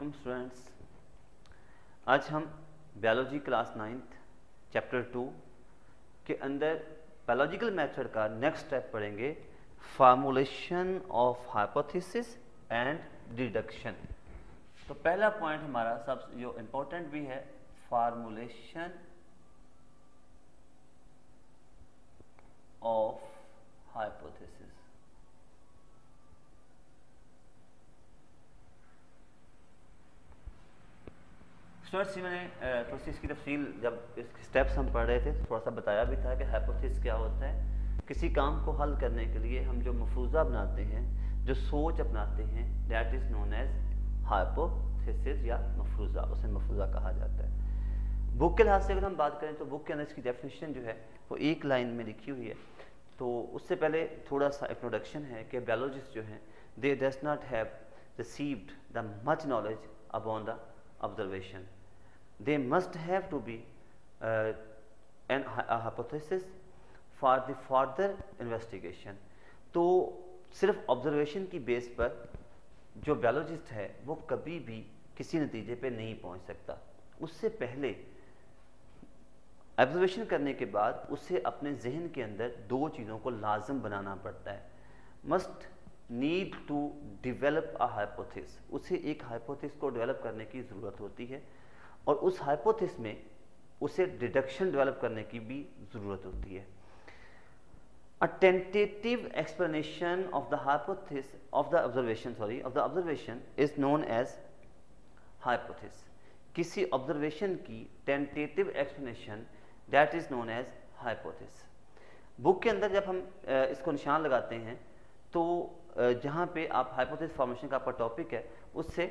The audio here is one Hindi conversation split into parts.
वालेकुम स्टूडेंट्स। आज हम बायोलॉजी क्लास 9th चैप्टर 2 के अंदर बायोलॉजिकल मेथड का नेक्स्ट स्टेप पढ़ेंगे, formulation of hypothesis and deduction. तो पहला पॉइंट हमारा सबसे जो इम्पोर्टेंट भी है, फार्मूलेशन ऑफ हाइपोथेसिस। स्टूडेंट्स, मैंने थोड़ी सी इसकी तफसील जब इसके स्टेप्स हम पढ़ रहे थे थोड़ा सा बताया भी था कि हाइपोथेसिस क्या होता है। किसी काम को हल करने के लिए हम जो मफरूज़ा बनाते हैं, जो सोच अपनाते हैं, that is known as hypothesis या मफरूज़ा, उसे मफरूज़ा कहा जाता है। बुक के लिहाज से अगर हम बात करें तो बुक के अंदर इसकी डेफिनेशन जो है वो एक लाइन में लिखी हुई है। तो उससे पहले थोड़ा सा इंट्रोडक्शन है कि बायोलॉजिस्ट जो हैं दे does not have received the much knowledge about the observation. They must have to be a hypothesis for the further investigation। तो सिर्फ ऑब्जर्वेशन की बेस पर जो बायोलॉजिस्ट है वो कभी भी किसी नतीजे पे नहीं पहुंच सकता। उससे पहले ऑब्जर्वेशन करने के बाद उसे अपने जहन के अंदर दो चीज़ों को लाजम बनाना पड़ता है। Must need to develop a hypothesis, उसे एक हाइपोथेसिस को डेवलप करने की ज़रूरत होती है और उस हाइपोथेसिस में उसे डिडक्शन डेवलप करने की भी ज़रूरत होती है। A tentative explanation of the hypothesis of the observation is known as hypothesis. किसी ऑब्जर्वेशन की tentative explanation that is known as hypothesis. Book के अंदर जब हम इसको निशान लगाते हैं तो जहाँ पे आप हाइपोथेसिस फॉर्मेशन का आपका टॉपिक है उससे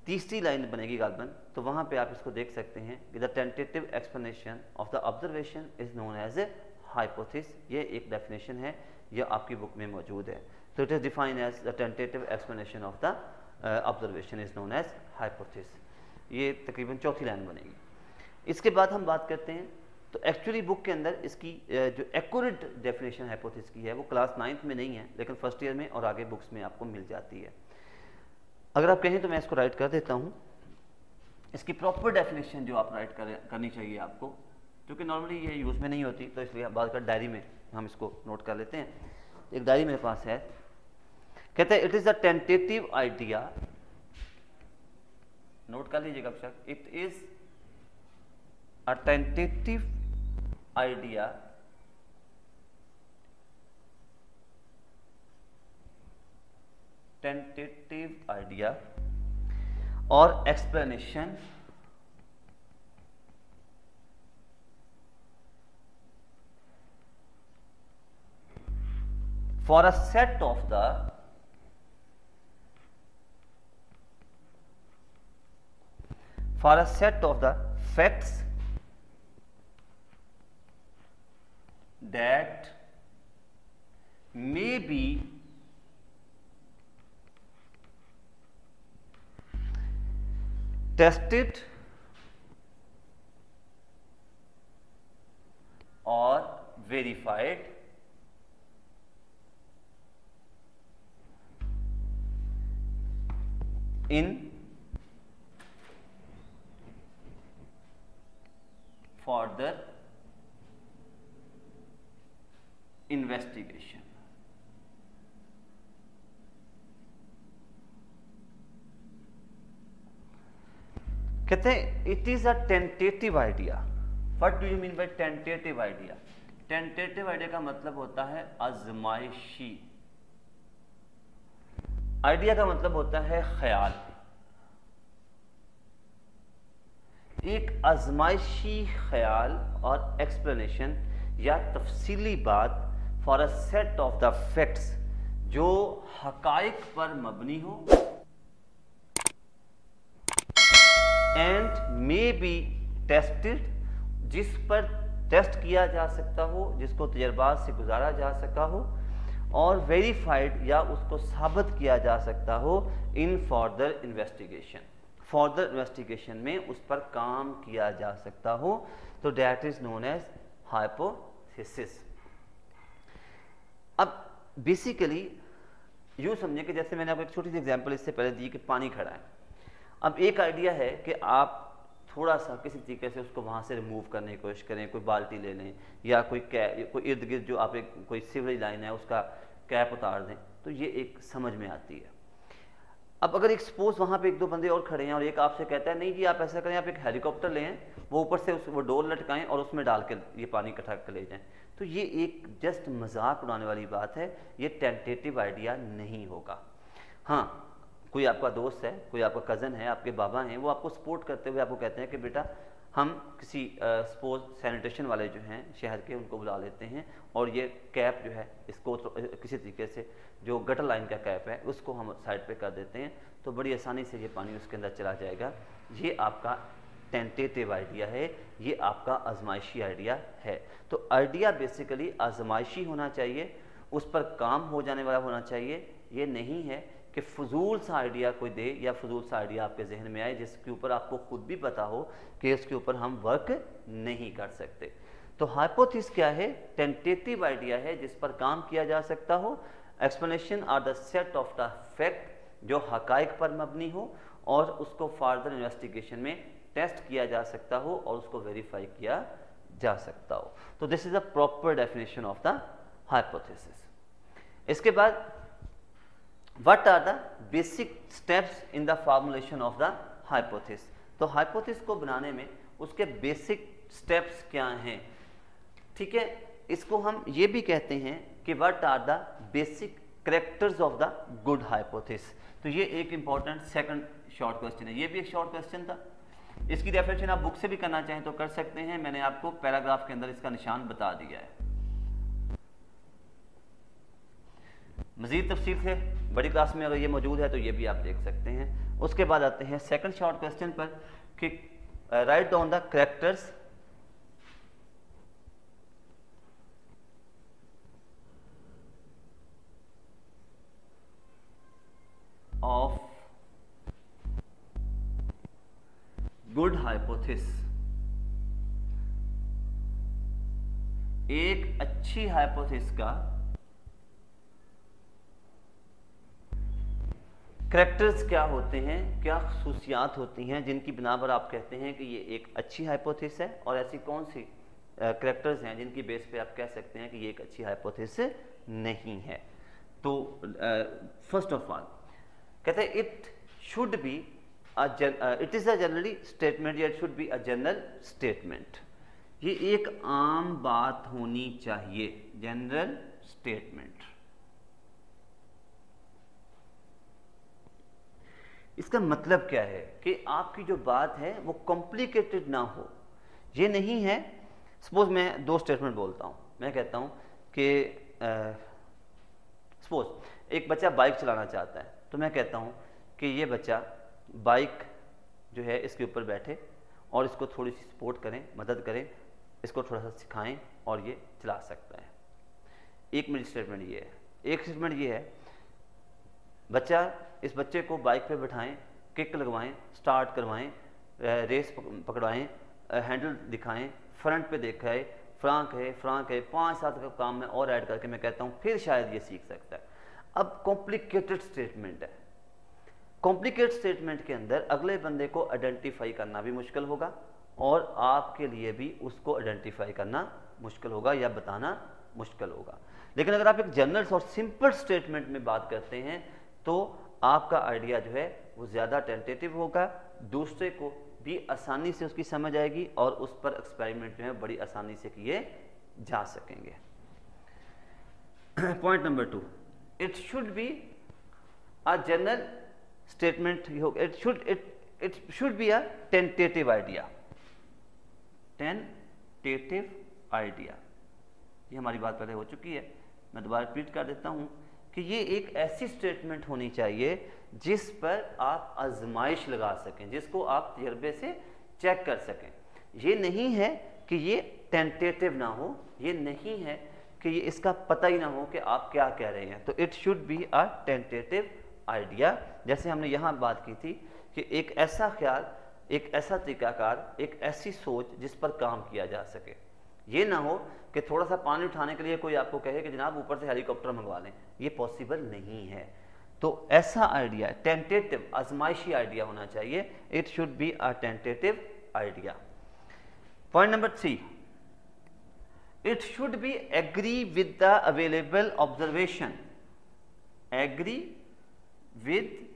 तीसरी लाइन बनेगी गालबन, तो वहाँ पे आप इसको देख सकते हैं कि the tentative explanation of the observation is known as a hypothesis. ये एक डेफिनेशन है, यह आपकी बुक में मौजूद है। तो it is defined as the tentative explanation of the observation is known as hypothesis. ये तकरीबन चौथी लाइन बनेगी। इसके बाद हम बात करते हैं तो एक्चुअली बुक के अंदर इसकी जो एक्यूरेट डेफिनेशन हाइपोथेसिस की है वो क्लास 9th में नहीं है, लेकिन फर्स्ट ईयर में और आगे बुक्स में आपको मिल जाती है। अगर आप कहें तो मैं इसको राइट कर देता हूँ। इसकी प्रॉपर डेफिनेशन जो आप राइट करनी चाहिए आपको, क्योंकि नॉर्मली ये यूज़ में नहीं होती, तो इसलिए बात कर डायरी में हम इसको नोट कर लेते हैं। एक डायरी मेरे पास है, कहते हैं it is a tentative idea, note कर लीजिएगा अक्षर, it is a tentative idea और explanation for a set of the facts that may be tested or verified in further investigation। कहते हैं it is a tentative idea. What do you mean by tentative idea? Tentative idea का मतलब होता है आजमाइशी। आइडिया का मतलब होता है ख्याल। एक आजमाइशी ख्याल और एक्सप्लेनेशन या तफसीली बात for a set of the facts जो हकाइक पर मबनी हो एंड मे बी टेस्टेड, जिस पर टेस्ट किया जा सकता हो, जिसको तजर्बात से गुजारा जा सका हो, और वेरीफाइड या उसको साबित किया जा सकता हो in further investigation. Further investigation में उस पर काम किया जा सकता हो, तो that is known as hypothesis. अब बेसिकली यूँ समझे कि जैसे मैंने आपको एक छोटी सी एग्जांपल इससे पहले दी कि पानी खड़ा है। अब एक आइडिया है कि आप थोड़ा सा किसी तरीके से उसको वहाँ से रिमूव करने की कोशिश करें, कोई बाल्टी ले लें या कोई इर्द गिर्द जो आप एक कोई सीवरेज लाइन है उसका कैप उतार दें, तो ये एक समझ में आती है। अब अगर एक सपोज वहाँ पे एक दो बंदे और खड़े हैं और एक आपसे कहता है नहीं जी आप ऐसा करें, आप एक हेलीकॉप्टर लें, वो ऊपर से वो डोर लटकाएं और उसमें डाल के ये पानी इकट्ठा कर ले जाएं, तो ये एक जस्ट मजाक उड़ाने वाली बात है, ये टेंटेटिव आइडिया नहीं होगा। हाँ, कोई आपका दोस्त है, कोई आपका कज़न है, आपके बाबा हैं, वो आपको सपोर्ट करते हुए आपको कहते हैं कि बेटा हम किसी सपोज सैनिटेशन वाले जो हैं शहर के, उनको बुला लेते हैं और ये कैप जो है इसको किसी तरीके से जो गटर लाइन का कैप है उसको हम साइड पे कर देते हैं, तो बड़ी आसानी से ये पानी उसके अंदर चला जाएगा। ये आपका टेंटेटिव आइडिया है, ये आपका आजमाइशी आइडिया है। तो आइडिया बेसिकली आजमाइशी होना चाहिए, उस पर काम हो जाने वाला होना चाहिए। ये नहीं है कि फजूल सा आइडिया कोई दे या फजूल सा आइडिया आपके जहन में आए जिसके ऊपर आपको खुद भी पता हो कि इसके ऊपर हम वर्क नहीं कर सकते। तो हाइपोथेसिस क्या है? टेंटेटिव आइडिया है जिस पर काम किया जा सकता हो। Explanation are the set of the fact जो हकाइक पर मबनी हो और उसको फर्दर इन्वेस्टिगेशन में टेस्ट किया जा सकता हो और उसको वेरीफाई किया जा सकता हो। तो this is a proper definition of the hypothesis. इसके बाद What are the basic steps in the formulation of the hypothesis? तो hypothesis को बनाने में उसके बेसिक स्टेप्स क्या हैं? ठीक है, इसको हम ये भी कहते हैं कि what are the basic characters of the good hypothesis? तो ये एक इंपॉर्टेंट सेकंड शॉर्ट क्वेश्चन है, ये भी एक शॉर्ट क्वेश्चन था। इसकी डेफिनेशन आप बुक से भी करना चाहें तो कर सकते हैं, मैंने आपको पैराग्राफ के अंदर इसका निशान बता दिया है। मजीद तफसील से बड़ी क्लास में अगर ये मौजूद है तो ये भी आप देख सकते हैं। उसके बाद आते हैं सेकंड शॉर्ट क्वेश्चन पर कि write down the characters of good hypothesis. एक अच्छी हाइपोथेसिस का कैरेक्टर्स क्या होते हैं, क्या खसूसियात होती हैं जिनकी बिना पर आप कहते हैं कि ये एक अच्छी हाइपोथेसिस है, और ऐसी कौन सी कैरेक्टर्स हैं जिनकी बेस पे आप कह सकते हैं कि ये एक अच्छी हाइपोथेसिस नहीं है। तो फर्स्ट ऑफ ऑल कहते हैं it should be it is a generally statement या it should be a general statement. ये एक आम बात होनी चाहिए, जनरल स्टेटमेंट। इसका मतलब क्या है कि आपकी जो बात है वो कॉम्प्लिकेटेड ना हो। ये नहीं है, सपोज मैं दो स्टेटमेंट बोलता हूँ, मैं कहता हूँ कि सपोज एक बच्चा बाइक चलाना चाहता है, तो मैं कहता हूँ कि ये बच्चा बाइक जो है इसके ऊपर बैठे और इसको थोड़ी सी सपोर्ट करें, मदद करें, इसको थोड़ा सा सिखाएं और ये चला सकता है। एक मेरी स्टेटमेंट ये है। एक स्टेटमेंट ये है, इस बच्चे को बाइक पे बिठाएं, किक लगवाएं, स्टार्ट करवाएं, रेस पकड़वाएं, हैंडल दिखाएं, फ्रंट पे दिखाएं, फ्रांक है 5-7 का काम में और ऐड करके मैं कहता हूं फिर शायद ये सीख सकता है। अब कॉम्प्लिकेटेड स्टेटमेंट है। कॉम्प्लिकेटेड स्टेटमेंट के अंदर अगले बंदे को आइडेंटिफाई करना भी मुश्किल होगा और आपके लिए भी उसको आइडेंटिफाई करना मुश्किल होगा या बताना मुश्किल होगा। लेकिन अगर आप एक जनरल और सिंपल स्टेटमेंट में बात करते हैं तो आपका आइडिया जो है वो ज़्यादा टेंटेटिव होगा, दूसरे को भी आसानी से उसकी समझ आएगी और उस पर एक्सपेरिमेंट जो है बड़ी आसानी से किए जा सकेंगे। Point number 2, it should be a general statement, it should be a tentative idea. Tentative idea, ये हमारी बात पहले हो चुकी है, मैं दोबारा रिपीट कर देता हूं कि ये एक ऐसी स्टेटमेंट होनी चाहिए जिस पर आप आजमाइश लगा सकें, जिसको आप तजर्बे से चेक कर सकें। ये नहीं है कि ये टेंटेटिव ना हो, ये नहीं है कि ये इसका पता ही ना हो कि आप क्या कह रहे हैं। तो it should be a tentative idea. जैसे हमने यहाँ बात की थी कि एक ऐसा ख्याल, एक ऐसा तरीकाकार, एक ऐसी सोच जिस पर काम किया जा सके। ये ना हो कि थोड़ा सा पानी उठाने के लिए कोई आपको कहे कि जनाब ऊपर से हेलीकॉप्टर मंगवा लें, ये पॉसिबल नहीं है। तो ऐसा आइडिया टेंटेटिव, आजमाइशी आइडिया होना चाहिए। It should be a tentative idea. Point number 3, it should be agree with the available observation. Agree with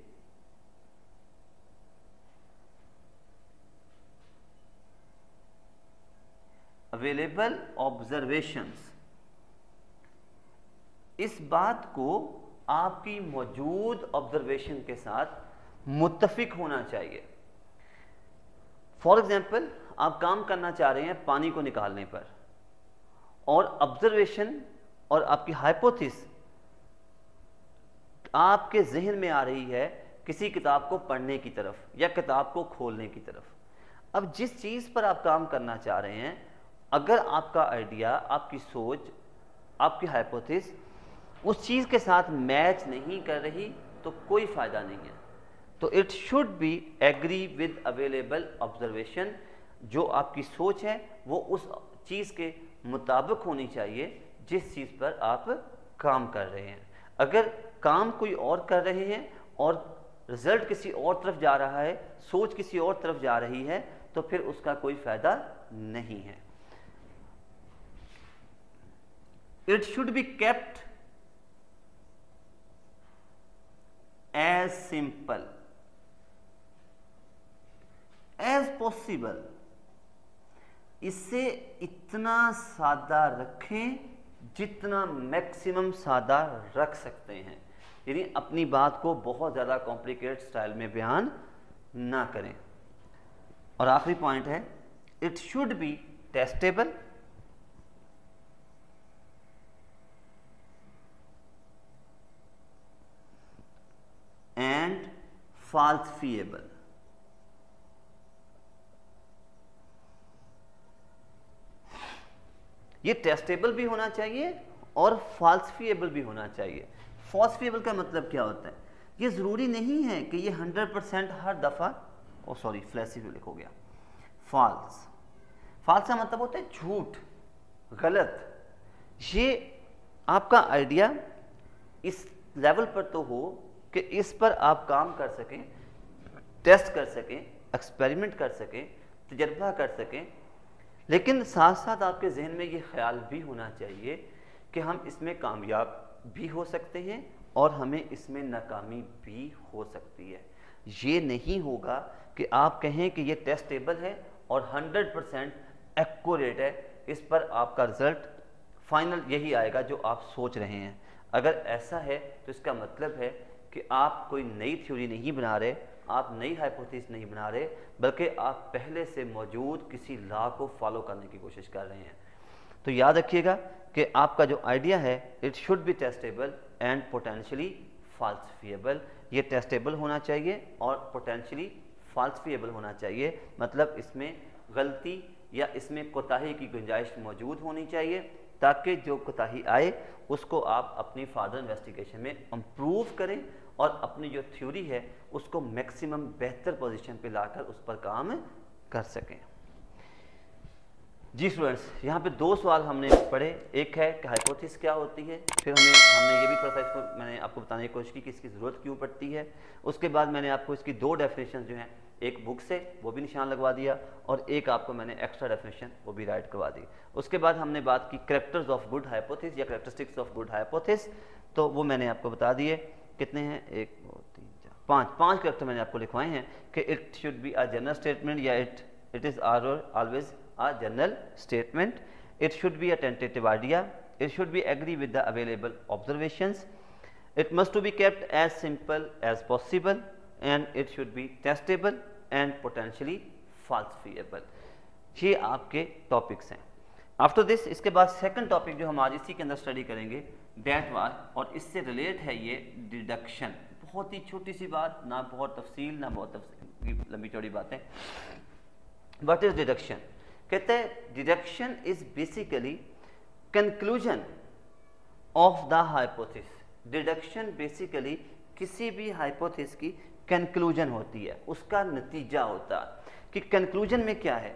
available observations. इस बात को आपकी मौजूद ऑब्जर्वेशन के साथ मुत्तफिक होना चाहिए। फॉर एग्जाम्पल, आप काम करना चाह रहे हैं पानी को निकालने पर, और ऑब्जर्वेशन और आपकी हाइपोथेसिस आपके जहन में आ रही है किसी किताब को पढ़ने की तरफ या किताब को खोलने की तरफ। अब जिस चीज़ पर आप काम करना चाह रहे हैं, अगर आपका आइडिया, आपकी सोच, आपकी हाइपोथेसिस उस चीज़ के साथ मैच नहीं कर रही तो कोई फ़ायदा नहीं है। तो it should be agree with available observation. जो आपकी सोच है वो उस चीज़ के मुताबिक होनी चाहिए जिस चीज़ पर आप काम कर रहे हैं। अगर काम कोई और कर रहे हैं और रिजल्ट किसी और तरफ जा रहा है, सोच किसी और तरफ जा रही है, तो फिर उसका कोई फ़ायदा नहीं है। It should be kept as simple as possible. इसे इतना सादा रखें जितना मैक्सिमम सादा रख सकते हैं, यानी अपनी बात को बहुत ज़्यादा कॉम्प्लिकेट स्टाइल में बयान ना करें। और आखिरी पॉइंट है, it should be testable and falsifiable. ये टेस्टेबल भी होना चाहिए और फाल्सिफिएबल भी होना चाहिए। फाल्सिफिएबल का मतलब क्या होता है? ये ज़रूरी नहीं है कि ये 100% हर दफ़ा, फ्लैसिफिएबल लिखो गया, फॉल्स। फॉल्स का मतलब होता है झूठ, गलत। ये आपका आइडिया इस लेवल पर तो हो कि इस पर आप काम कर सकें, टेस्ट कर सकें, एक्सपेरिमेंट कर सकें, तजर्बा कर सकें, लेकिन साथ साथ आपके जहन में ये ख्याल भी होना चाहिए कि हम इसमें कामयाब भी हो सकते हैं और हमें इसमें नाकामी भी हो सकती है। ये नहीं होगा कि आप कहें कि ये टेस्टेबल है और 100% एक्यूरेट है, इस पर आपका रिजल्ट फाइनल यही आएगा जो आप सोच रहे हैं। अगर ऐसा है तो इसका मतलब है कि आप कोई नई थ्योरी नहीं बना रहे, आप नई हाइपोथेसिस नहीं बना रहे, बल्कि आप पहले से मौजूद किसी लॉ को फॉलो करने की कोशिश कर रहे हैं। तो याद रखिएगा कि आपका जो आइडिया है, it should be testable and potentially falsifiable. ये टेस्टेबल होना चाहिए और पोटेंशियली फाल्सिफिएबल होना चाहिए, मतलब इसमें गलती या इसमें कोताही की गुंजाइश मौजूद होनी चाहिए, ताकि जो कोताही आए उसको आप अपनी फर्दर इन्वेस्टिगेशन में इम्प्रूव करें और अपनी जो थ्योरी है उसको मैक्सिमम बेहतर पोजीशन पे लाकर उस पर काम कर सकें। जी स्टूडेंट्स, यहाँ पे 2 सवाल हमने पढ़े। एक है कि हाइपोथेसिस क्या होती है, फिर हमने ये भी थोड़ा सा इसको मैंने आपको बताने की कोशिश की कि इसकी ज़रूरत क्यों पड़ती है। उसके बाद मैंने आपको इसकी 2 डेफिनेशन जो हैं, एक बुक से वो भी निशान लगवा दिया और एक आपको मैंने एक्स्ट्रा डेफिनेशन वो भी राइट करवा दी। उसके बाद हमने बात की कैरेक्टर्स ऑफ गुड हाइपोथेसिस या कैरेक्टरिस्टिक्स ऑफ गुड हाइपोथेसिस, तो वो मैंने आपको बता दिए। कितने हैं? 1 2 3 4 5 कैरेक्टर मैंने आपको लिखवाए हैं कि it should be a general statement या it is always a general statement. It should be a tentative idea. It should be agree with the available observations. It must to be kept as simple as possible and it should be testable and potentially falsifiable. ये आपके टॉपिक्स हैं। आफ्टर दिस, इसके बाद सेकंड टॉपिक जो हम आज इसी के अंदर स्टडी करेंगे, दैट वाज, और इससे रिलेट है ये डिडक्शन। बहुत ही छोटी सी बात, ना बहुत तफसील ना बहुत लंबी चौड़ी बातें। What is deduction? कहते हैं deduction is basically conclusion of the hypothesis. Deduction basically किसी भी हाइपोथेसिस की कंक्लूजन होती है, उसका नतीजा होता है कि कंक्लूजन में क्या है।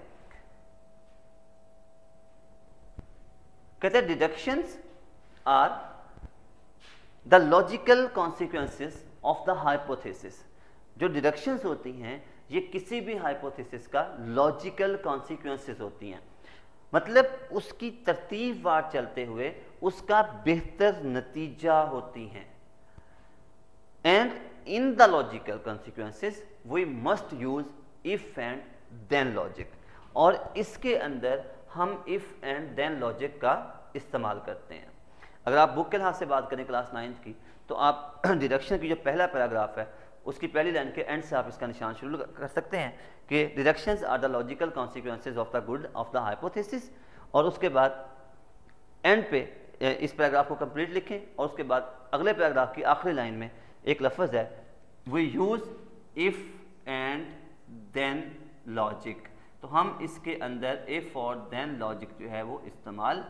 कहते हैं deductions are the logical consequences of the hypothesis. जो डिडक्शंस होती हैं ये किसी भी हाइपोथेसिस का लॉजिकल कॉन्सिक्वेंसेस होती हैं, मतलब उसकी तरतीबवार चलते हुए उसका बेहतर नतीजा होती हैं। And in the logical consequences we must use if and then logic, और इसके अंदर हम इफ एंड देन लॉजिक का इस्तेमाल करते हैं। अगर आप बुक के लिहाज से बात करें क्लास 9th की, तो आप डिडक्शन की जो पहला पैराग्राफ है उसकी पहली लाइन के एंड से आप इसका निशान शुरू कर सकते हैं कि deductions are the logical consequences of the good of the hypothesis, और उसके बाद एंड पे इस पैराग्राफ को कंप्लीट लिखें, और उसके बाद अगले पैराग्राफ की आखिरी लाइन में एक लफ्ज़ है we use if and then logic, तो हम इसके अंदर इफ और देन लॉजिक जो है वो इस्तेमाल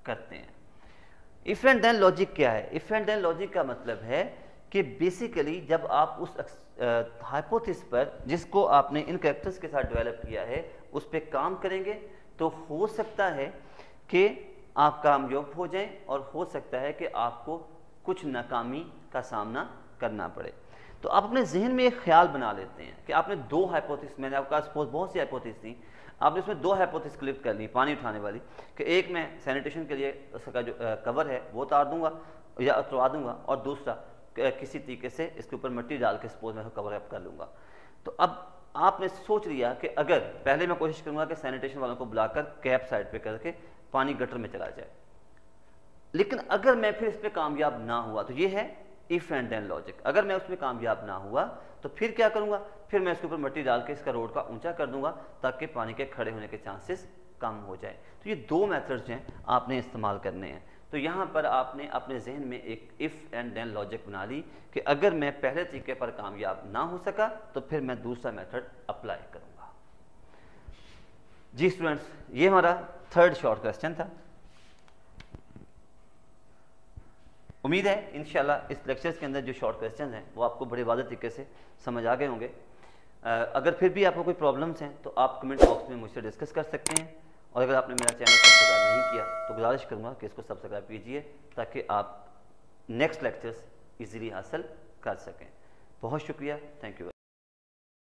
करते हैं। इफ एंड देन लॉजिक क्या है? इफ एंड देन लॉजिक का मतलब है कि बेसिकली जब आप उस हाइपोथेसिस पर जिसको आपने इन कैरेक्टर्स के साथ डेवलप किया है उस पर काम करेंगे, तो हो सकता है कि आप कामयाब हो जाएं, और हो सकता है कि आपको कुछ नाकामी का सामना करना पड़े। तो आप अपने जहन में एक ख्याल बना लेते हैं कि आपने दो हाइपोथेसिस, मैंने आपका सपोज बहुत सी हाइपोथेसिस थी, आपने इसमें दो हाइपोथेसिस क्लिक कर ली पानी उठाने वाली, कि एक मैं सैनिटेशन के लिए उसका जो कवर है वो उतार दूंगा या उतरवा दूंगा, और दूसरा किसी तरीके से इसके ऊपर मिट्टी डाल के सपोज मैं कवर अप कर लूँगा। तो अब आपने सोच लिया कि अगर पहले मैं कोशिश करूँगा कि सैनिटेशन वालों को बुलाकर कैप साइड पे करके पानी गटर में चला जाए, लेकिन अगर मैं फिर इस पर कामयाब ना हुआ, तो ये है इफ एंड देन लॉजिक। अगर मैं उसमें कामयाब ना हुआ तो फिर क्या करूँगा, फिर मैं इसके ऊपर मिट्टी डाल के इसका रोड का ऊंचा कर दूंगा ताकि पानी के खड़े होने के चांसेस कम हो जाए। तो ये दो मेथड्स हैं आपने इस्तेमाल करने हैं। तो यहाँ पर आपने अपने जहन में एक इफ़ एंड देन लॉजिक बना ली कि अगर मैं पहले तरीके पर कामयाब ना हो सका तो फिर मैं दूसरा मेथड अप्लाई करूँगा। जी स्टूडेंट्स, ये हमारा थर्ड शॉर्ट क्वेश्चन था। उम्मीद है इंशाल्लाह इस लेक्चर्स के अंदर जो शॉर्ट क्वेश्चन हैं वो आपको बड़े वाज़ेह तरीके से समझ आ गए होंगे। अगर फिर भी आपको कोई प्रॉब्लम्स हैं तो आप कमेंट बॉक्स में मुझसे डिस्कस कर सकते हैं, और अगर आपने मेरा चैनल सब्सक्राइब नहीं किया तो गुजारिश करूँगा कि इसको सब्सक्राइब कीजिए ताकि आप नेक्स्ट लेक्चर्स इजीली हासिल कर सकें। बहुत शुक्रिया, थैंक यू।